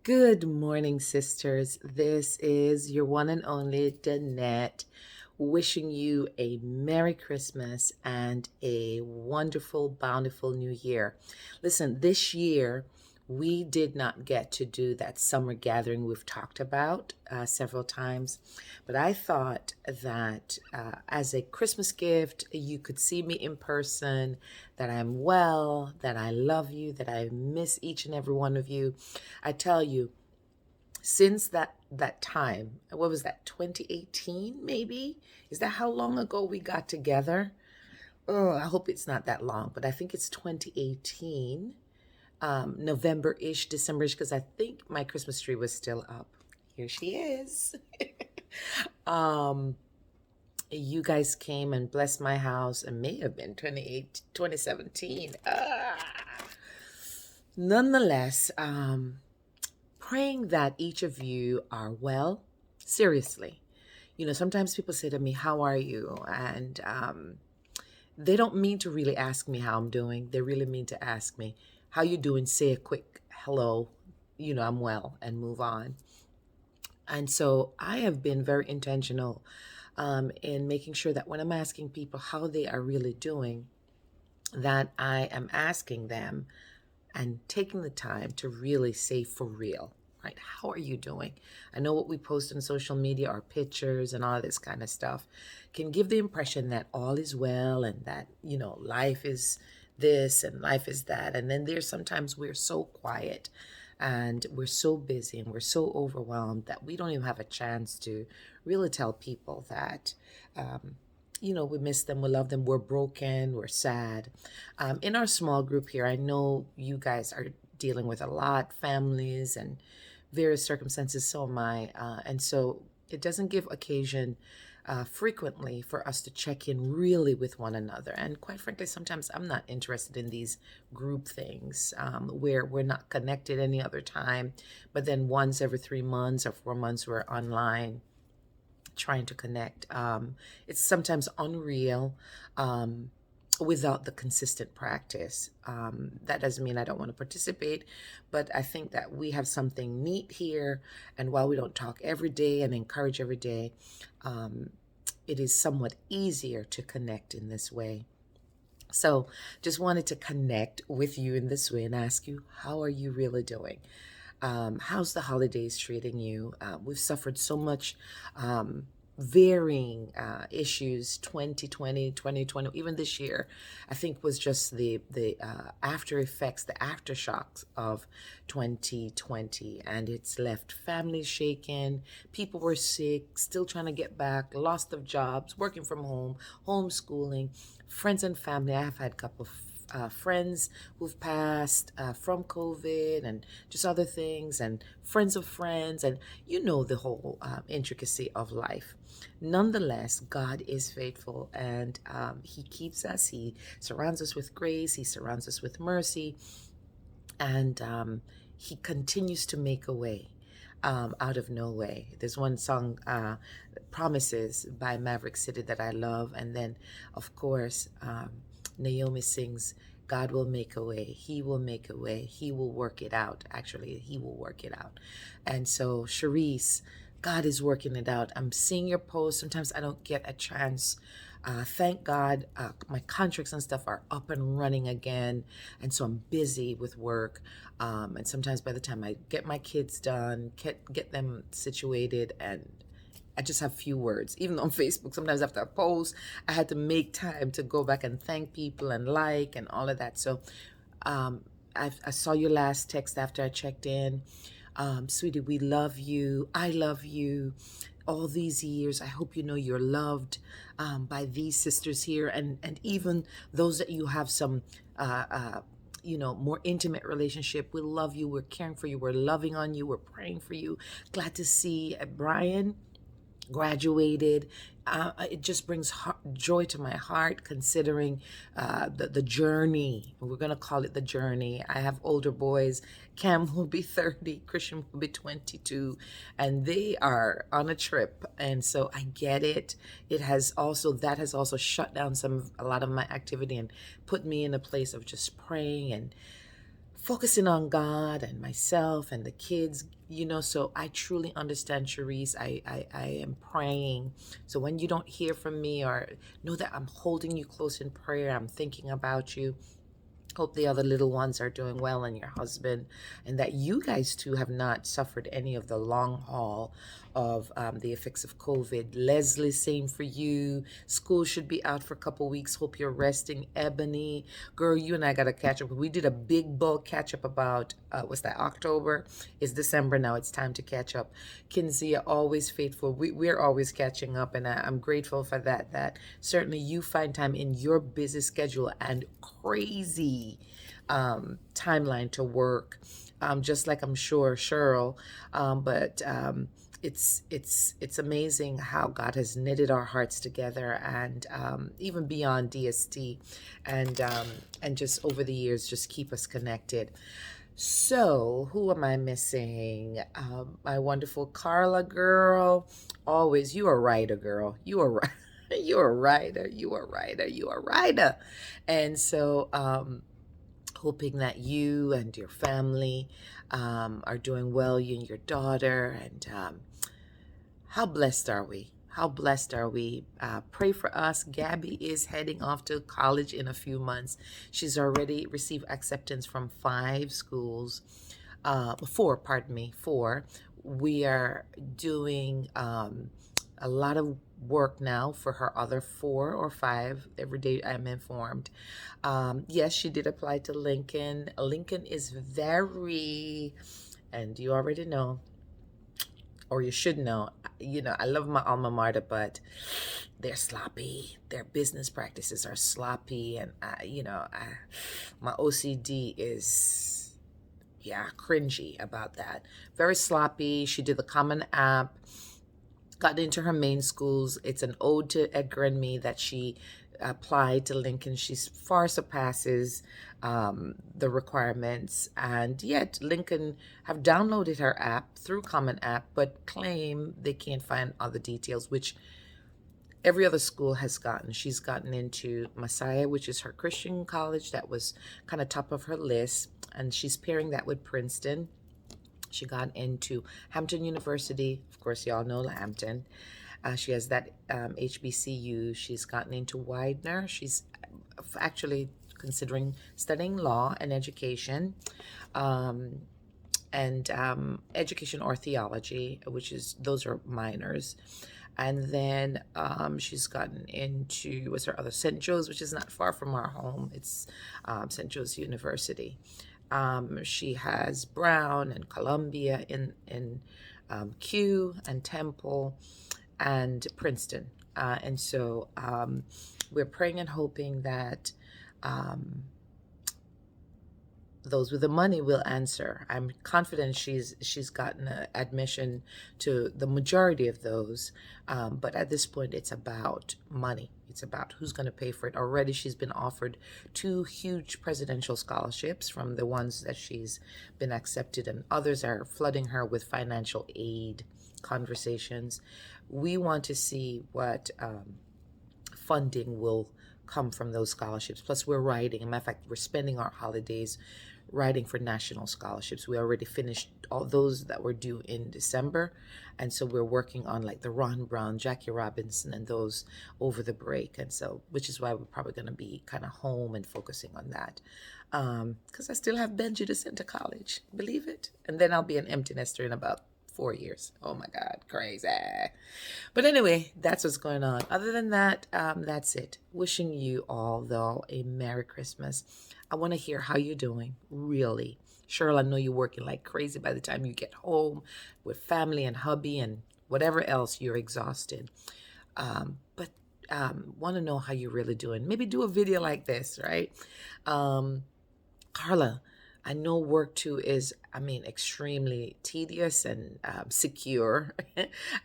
Good morning, sisters. This is your one and only Danette wishing you a Merry Christmas and a wonderful, bountiful New Year. Listen, this year we did not get to do that summer gathering we've talked about several times, but I thought that as a Christmas gift, you could see me in person, that I'm well, that I love you, that I miss each and every one of you. I tell you, since that time, what was that, 2018 maybe? Is that how long ago we got together? Oh, I hope it's not that long, but I think it's 2018, November-ish, December-ish, because I think my Christmas tree was still up. Here she is. um, you guys came and blessed my house. It may have been 2017. Nonetheless, praying that each of you are well. Seriously. Sometimes people say to me, "How are you?" And they don't mean to really ask me how I'm doing. They really mean to ask me, "How you doing?" Say a quick hello, I'm well, and move on. And so I have been very intentional in making sure that when I'm asking people how they are really doing, that I am asking them and taking the time to really say for real, right? How are you doing? I know what we post on social media, our pictures and all this kind of stuff can give the impression that all is well and that, life is this and life is that. And then there's sometimes we're so quiet and we're so busy and we're so overwhelmed that we don't even have a chance to really tell people that we miss them, we love them, we're broken, we're sad. In our small group here, I know you guys are dealing with a lot, families and various circumstances, so am I. And so it doesn't give occasion frequently for us to check in really with one another. And quite frankly, sometimes I'm not interested in these group things where we're not connected any other time, but then once every 3 months or 4 months, we're online trying to connect. It's sometimes unreal without the consistent practice. That doesn't mean I don't want to participate, but I think that we have something neat here. And while we don't talk every day and encourage every day, it is somewhat easier to connect in this way. So just wanted to connect with you in this way and ask you, how are you really doing? How's the holidays treating you? We've suffered so much varying issues. 2020, 2020, even this year, I think was just the after effects, the aftershocks of 2020. And it's left families shaken. People were sick, still trying to get back, lost of jobs, working from home, homeschooling, friends and family. I have had a couple of friends who've passed from COVID and just other things, and friends of friends, and the whole intricacy of life. Nonetheless, God is faithful and He keeps us, He surrounds us with grace, He surrounds us with mercy, and He continues to make a way. Out of no way. There's one song, Promises by Maverick City, that I love. And then, of course, Naomi sings, God will make a way. He will make a way. He will work it out. Actually, He will work it out. And so, Charisse, God is working it out. I'm seeing your posts. Sometimes I don't get a chance. Thank God, my contracts and stuff are up and running again. And so I'm busy with work. And sometimes by the time I get my kids done, get them situated, and I just have few words. Even on Facebook, sometimes after a post, I had to make time to go back and thank people and like and all of that. So I saw your last text after I checked in. Sweetie, we love you. I love you. All these years, I hope you know you're loved by these sisters here, and even those that you have some more intimate relationship. We love you. We're caring for you. We're loving on you. We're praying for you. Glad to see Brian graduated. It just brings joy to my heart, considering the journey. We're going to call it the journey. I have older boys. Cam will be 30, Christian will be 22, and they are on a trip. And so I get it. That has also shut down a lot of my activity and put me in a place of just praying and focusing on God and myself and the kids, so I truly understand, Cherise. I am praying. So when you don't hear from me, or know that I'm holding you close in prayer, I'm thinking about you. Hope the other little ones are doing well, and your husband, and that you guys too have not suffered any of the long haul of the effects of COVID. Leslie, same for you. School should be out for a couple weeks. Hope you're resting. Ebony, girl, you and I got to catch up. We did a big bulk catch up about, was that October? It's December now. It's time to catch up. Kinsey, always faithful. We're always catching up, and I'm grateful for that. That certainly you find time in your busy schedule and crazy timeline to work, just like I'm sure Cheryl. But it's amazing how God has knitted our hearts together, and even beyond DST, and just over the years, just keep us connected. So, who am I missing? My wonderful Carla girl. Always, you are a writer, girl. You are right. You're a writer. You are a writer. You are a writer. And so, hoping that you and your family are doing well, you and your daughter. And how blessed are we? How blessed are we? Pray for us. Gabby is heading off to college in a few months. She's already received acceptance from 5 schools. 4, pardon me, 4. We are doing a lot of work now for her other 4 or 5. Every day I'm informed. Yes, she did apply to Lincoln. Lincoln is very, and you already know, or you should know, I love my alma mater, but they're sloppy. Their business practices are sloppy, and my OCD is, cringy about that. Very sloppy. She did the Common App, got into her main schools. It's an ode to Edgar and me that she applied to Lincoln. She far surpasses the requirements, and yet Lincoln have downloaded her app through Common App, but claim they can't find other details, which every other school has gotten. She's gotten into Messiah, which is her Christian college that was kind of top of her list, and she's pairing that with Princeton. She got into Hampton University. Of course, y'all know Hampton. She has that HBCU. She's gotten into Widener. She's actually considering studying law and education, and education or theology, those are minors. And then she's gotten into, what's her other, St. Joe's, which is not far from our home. It's St. Joe's University. She has Brown and Columbia in Q and Temple and Princeton. And so we're praying and hoping that those with the money will answer. I'm confident she's gotten an admission to the majority of those, but at this point it's about money. It's about who's going to pay for it. Already she's been offered 2 huge presidential scholarships from the ones that she's been accepted, and others are flooding her with financial aid conversations. We want to see what funding will come from those scholarships. Plus, we're writing. As a matter of fact, we're spending our holidays writing for national scholarships. We already finished all those that were due in December. And so we're working on like the Ron Brown, Jackie Robinson, and those over the break. And so, which is why we're probably going to be kind of home and focusing on that. Because I still have Benji to send to college. Believe it? And then I'll be an empty nester in about 4 years. Oh my God, crazy. But anyway, that's what's going on. Other than that, that's it. Wishing you all, though, a Merry Christmas. I want to hear how you're doing, really. Cheryl, I know you're working like crazy by the time you get home with family and hubby and whatever else, you're exhausted. But want to know how you're really doing. Maybe do a video like this, right? Carla, I know work too is, extremely tedious and secure.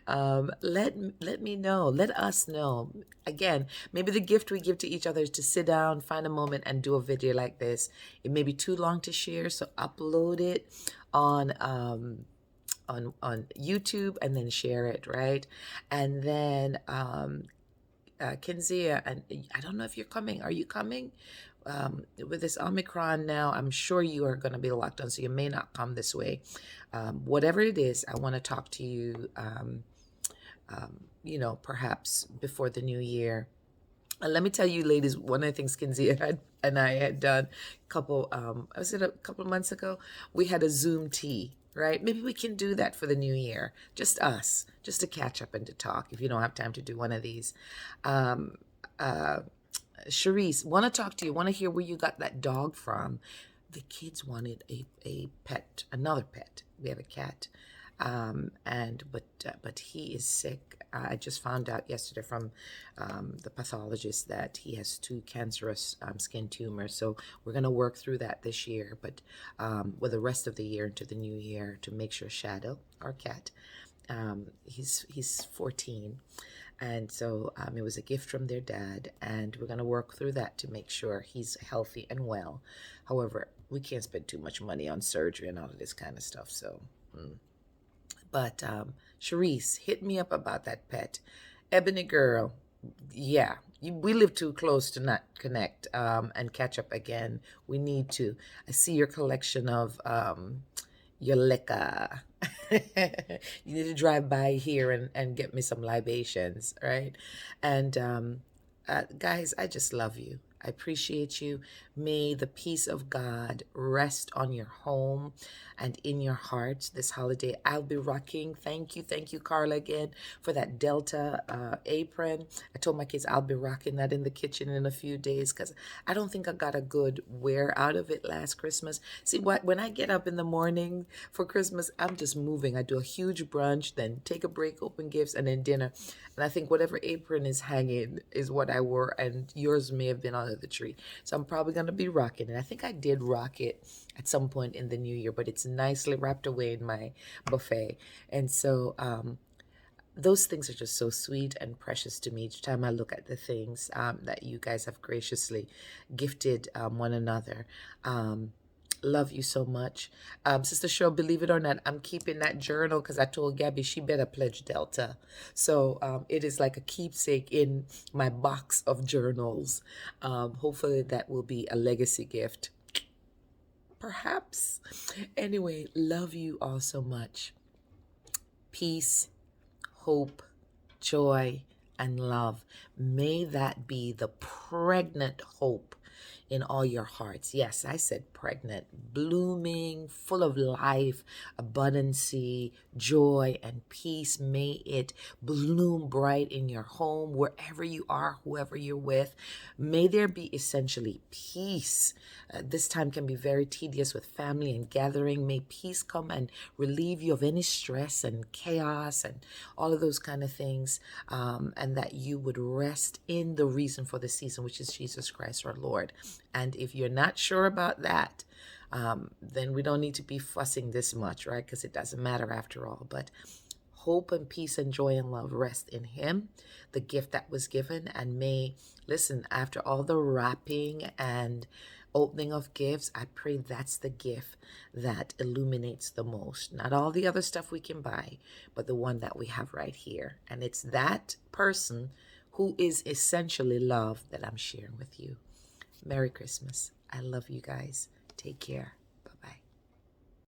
Let me know. Let us know. Again, maybe the gift we give to each other is to sit down, find a moment, and do a video like this. It may be too long to share, so upload it on YouTube and then share it, right? And then Kinzia, and I don't know if you're coming. Are you coming? with this Omicron now, I'm sure you are going to be locked down, so you may not come this way. Whatever it is, I want to talk to you, perhaps before the new year. And let me tell you, ladies, one of the things Kinsey and I had done was it a couple of months ago? We had a Zoom tea, right? Maybe we can do that for the new year. Just us, just to catch up and to talk if you don't have time to do one of these. Um, uh, Charisse, want to talk to you, want to hear where you got that dog from. The kids wanted a pet, another pet. We have a cat. But he is sick. I just found out yesterday from the pathologist that he has 2 cancerous skin tumors. So we're going to work through that this year, but with the rest of the year into the new year to make sure Shadow, our cat, he's 14. And so it was a gift from their dad, and we're going to work through that to make sure he's healthy and well. However, we can't spend too much money on surgery and all of this kind of stuff. So, But Charisse, hit me up about that pet. Ebony girl, yeah, we live too close to not connect and catch up again. We need to. I see your collection of your liquor. You need to drive by here and get me some libations, right? And guys, I just love you. I appreciate you. May the peace of God rest on your home and in your heart this holiday. I'll be rocking. Thank you, Carla, again for that Delta apron. I told my kids I'll be rocking that in the kitchen in a few days because I don't think I got a good wear out of it last Christmas. See, when I get up in the morning for Christmas, I'm just moving. I do a huge brunch, then take a break, open gifts, and then dinner. And I think whatever apron is hanging is what I wore, and yours may have been under the tree. So I'm probably going to be rocking it. I think I did rock it at some point in the new year, but it's nicely wrapped away in my buffet. And so those things are just so sweet and precious to me each time I look at the things that you guys have graciously gifted one another. Love you so much. Sister Cheryl, believe it or not, I'm keeping that journal because I told Gabby she better pledge Delta. So it is like a keepsake in my box of journals. Hopefully that will be a legacy gift. Perhaps. Anyway, love you all so much. Peace, hope, joy, and love. May that be the pregnant hope in all your hearts. Yes, I said pregnant, blooming, full of life, abundancy, joy, and peace. May it bloom bright in your home, wherever you are, whoever you're with. May there be essentially peace. This time can be very tedious with family and gathering. May peace come and relieve you of any stress and chaos and all of those kind of things, and that you would rest in the reason for the season, which is Jesus Christ our Lord. And if you're not sure about that, then we don't need to be fussing this much, right? Because it doesn't matter after all. But hope and peace and joy and love rest in Him, the gift that was given. And may, listen, after all the wrapping and opening of gifts, I pray that's the gift that illuminates the most. Not all the other stuff we can buy, but the one that we have right here. And it's that person who is essentially love that I'm sharing with you. Merry Christmas. I love you guys. Take care.